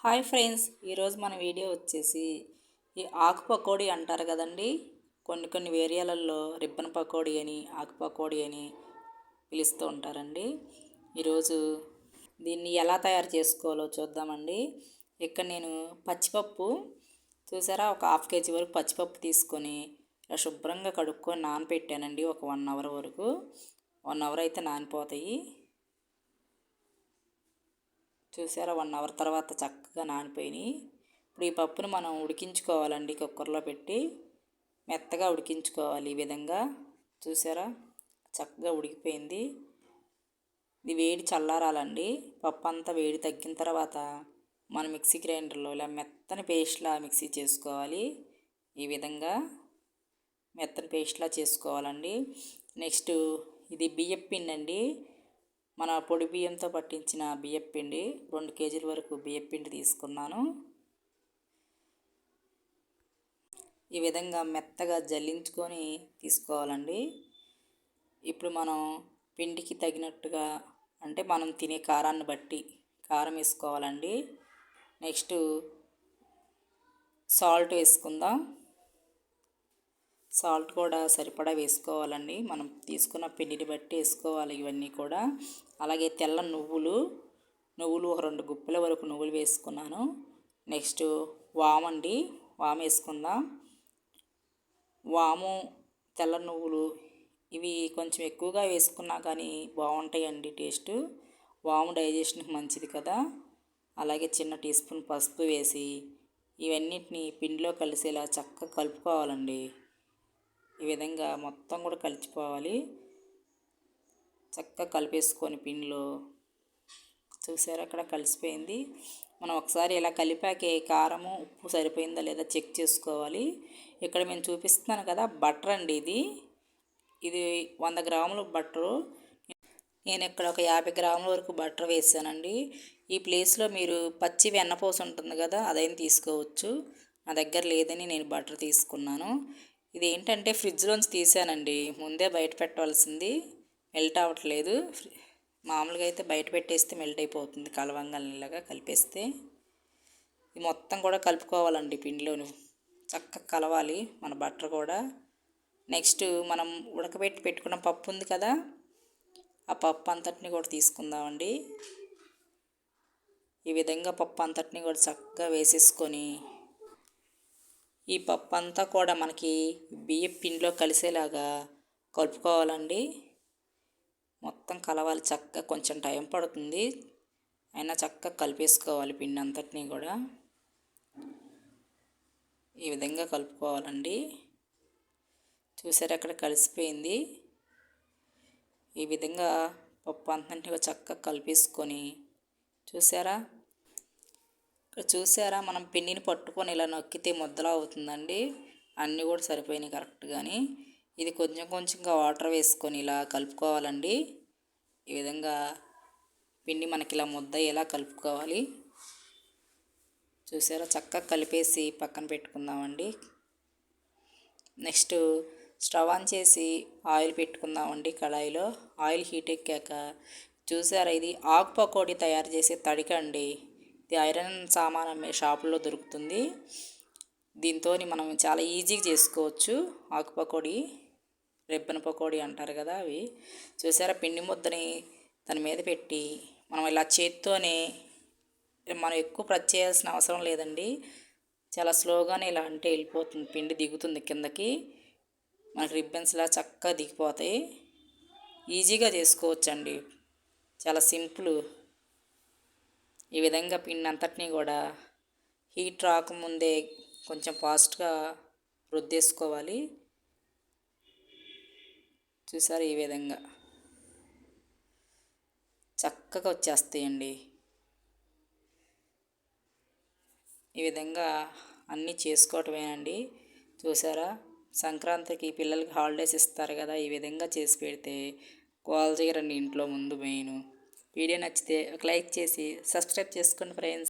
Hi friends, ఈరోజు మన video వచ్చేసి ఈ ఆకు పకోడీ అంటారు కదండి. కొన్ని ఏరియాలలో రిబ్బన్ పకోడీ అని, ఆకు పకోడీ అని పిలుస్తూ ఉంటారండి. ఈరోజు దీన్ని ఎలా తయారు చేసుకోవాలో చూద్దామండి. ఇక్కడ నేను పచ్చిపప్పు చూసారా, ఒక హాఫ్ కేజీ వరకు పచ్చిపప్పు తీసుకొని శుభ్రంగా కడుక్కొని నానపెట్టానండి. ఒక 1 అవర్ వరకు, 1 అవర్ అయితే నానిపోతాయి. చూసారా, 1 అవర్ తర్వాత చక్కగా నానిపోయినాయి. ఇప్పుడు ఈ పప్పును మనం ఉడికించుకోవాలండి. కుక్కర్లో పెట్టి మెత్తగా ఉడికించుకోవాలి. ఈ విధంగా చూసారా, చక్కగా ఉడికిపోయింది. ఇది వేడి చల్లారాలండి. పప్పు అంతా వేడి తగ్గిన తర్వాత మనం మిక్సీ గ్రైండర్లో ఇలా మెత్తని పేస్ట్లా మిక్సీ చేసుకోవాలి. ఈ విధంగా మెత్తని పేస్ట్లా చేసుకోవాలండి. నెక్స్ట్ ఇది బియ్యపు పిండి అండి. మన పొడి బియ్యంతో పట్టించిన బియ్యపు పిండి 2 కేజీల వరకు బియ్యపు పిండి తీసుకున్నాను. ఈ విధంగా మెత్తగా జల్లించుకొని తీసుకోవాలండి. ఇప్పుడు మనం పిండికి తగినట్టుగా, అంటే మనం తినే కారాన్ని బట్టి కారం వేసుకోవాలండి. నెక్స్ట్ సాల్ట్ వేసుకుందాం. సాల్ట్ కూడా సరిపడా వేసుకోవాలండి. మనం తీసుకున్న పిండిని బట్టి వేసుకోవాలి ఇవన్నీ కూడా. అలాగే తెల్ల నువ్వులు ఒక 2 గుప్పెల వరకు నువ్వులు వేసుకున్నాను. నెక్స్ట్ వామండి, వాము వేసుకుందాం. వాము, తెల్ల నువ్వులు ఇవి కొంచెం ఎక్కువగా వేసుకున్నా కానీ బాగుంటాయండి టేస్ట్. వాము డైజెషన్కి మంచిది కదా. అలాగే చిన్న టీ స్పూన్ పసుపు వేసి ఇవన్నిటిని పిండిలో కలిసేలా చక్కగా కలుపుకోవాలండి. ఈ విధంగా మొత్తం కూడా కలిసిపోవాలి. చక్కగా కలిపేసుకొని పిండిలో చూసారా, అక్కడ కలిసిపోయింది. మనం ఒకసారి ఇలా కలిపాకే కారము, ఉప్పు సరిపోయిందా లేదా చెక్ చేసుకోవాలి. ఇక్కడ నేను చూపిస్తున్నాను కదా, బటర్ అండి. ఇది 100 గ్రాముల బటరు. నేను ఇక్కడ ఒక 50 గ్రాముల వరకు బటర్ వేసానండి. ఈ ప్లేస్లో మీరు పచ్చి వెన్నపూస ఉంటుంది కదా, అదైనా తీసుకోవచ్చు. నా దగ్గర లేదని నేను బటర్ తీసుకున్నాను. ఇది ఏంటంటే ఫ్రిడ్జ్లోంచి తీసానండి. ముందే బయట పెట్టవలసింది, మెల్ట్ అవ్వట్లేదు. మామూలుగా అయితే బయట పెట్టేస్తే మెల్ట్ అయిపోతుంది, కలవంగల్లాగా కలిపేస్తే. ఇది మొత్తం కూడా కలుపుకోవాలండి పిండిలోను. చక్కగా కలవాలి మన బటర్ కూడా. నెక్స్ట్ మనం ఉడకబెట్టి పెట్టుకున్న పప్పు ఉంది కదా, ఆ పప్పు అంతటిని కూడా తీసుకుందామండి. ఈ విధంగా పప్పు అంతటిని కూడా చక్కగా వేసేసుకొని ఈ పప్పు అంతా కూడా మనకి బియ్యం పిండిలో కలిసేలాగా కలుపుకోవాలండి. మొత్తం కలవాలి చక్కగా. కొంచెం టైం పడుతుంది, అయినా చక్కగా కలిపేసుకోవాలి పిండి అంతటినీ కూడా. ఈ విధంగా కలుపుకోవాలండి. చూసారా, అక్కడ కలిసిపోయింది. ఈ విధంగా పప్పు అంతటినీ చక్కగా కలిపేసుకొని చూసారా, మనం పిండిని పట్టుకొని ఇలా నొక్కితే ముద్దలా అవుతుందండి. అన్నీ కూడా సరిపోయినాయి కరెక్ట్గాని. ఇది కొంచెం కొంచెంగా వాటర్ వేసుకొని ఇలా కలుపుకోవాలండి. ఈ విధంగా పిండి మనకి ఇలా ముద్ద ఇలా కలుపుకోవాలి. చూసారా, చక్కగా కలిపేసి పక్కన పెట్టుకుందామండి. నెక్స్ట్ స్టవ్ ఆన్ చేసి ఆయిల్ పెట్టుకుందామండి. కడాయిలో ఆయిల్ హీట్ ఎక్కాక చూసారా, ఇది ఆకు పకోడీ తయారు చేసే తడిక అండి. ఇది ఐరన్ సామాన్ అమ్మే షాపుల్లో దొరుకుతుంది. దీంతో మనం చాలా ఈజీగా చేసుకోవచ్చు ఆకు పకోడీ. రిబ్బన్ పకోడీ అంటారు కదా అవి. చూసారా, పిండి ముద్దని దాని మీద పెట్టి మనం ఇలా చేత్తోనే, మనం ఎక్కువ ప్రెస్ చేయాల్సిన అవసరం లేదండి. చాలా స్లోగానే ఇలా అంటే వెళ్ళిపోతుంది, పిండి దిగుతుంది కిందకి. మనకి రిబ్బన్స్లా చక్కగా దిగిపోతాయి. ఈజీగా చేసుకోవచ్చండి, చాలా సింపుల్. ఈ విధంగా పిండి అంతటినీ కూడా హీట్ రాకముందే కొంచెం ఫాస్ట్గా రుద్దేసుకోవాలి. చూసారు, ఈ విధంగా చక్కగా వచ్చేస్తాయండి. ఈ విధంగా అన్నీ చేసుకోవటమేనండి. చూసారా, సంక్రాంతికి పిల్లలకి హాలిడేస్ ఇస్తారు కదా, ఈ విధంగా చేసి పెడితే కాల్ చేయరండి ఇంట్లో ముందు మెయిన్. వీడియో నచ్చితే ఒక లైక్ చేసి సబ్స్క్రైబ్ చేసుకోండి ఫ్రెండ్స్.